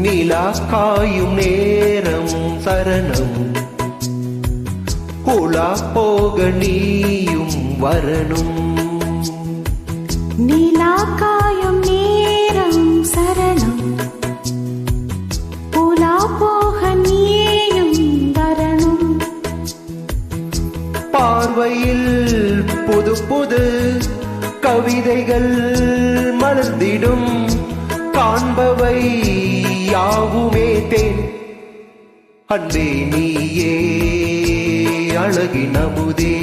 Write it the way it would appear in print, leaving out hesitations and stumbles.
நிலா காயும் நேரம் சரணம், உலா போக நீயும் வரணும். நிலா காயும் நேரம் சரணம், உலா போக நீயும் வரணும். பார்வையில் புது புது கவிதைகள் மலர்ந்திடும், காண்பவை யாவுமே தேன். அன்பே நீயே அழகின் அமுதே.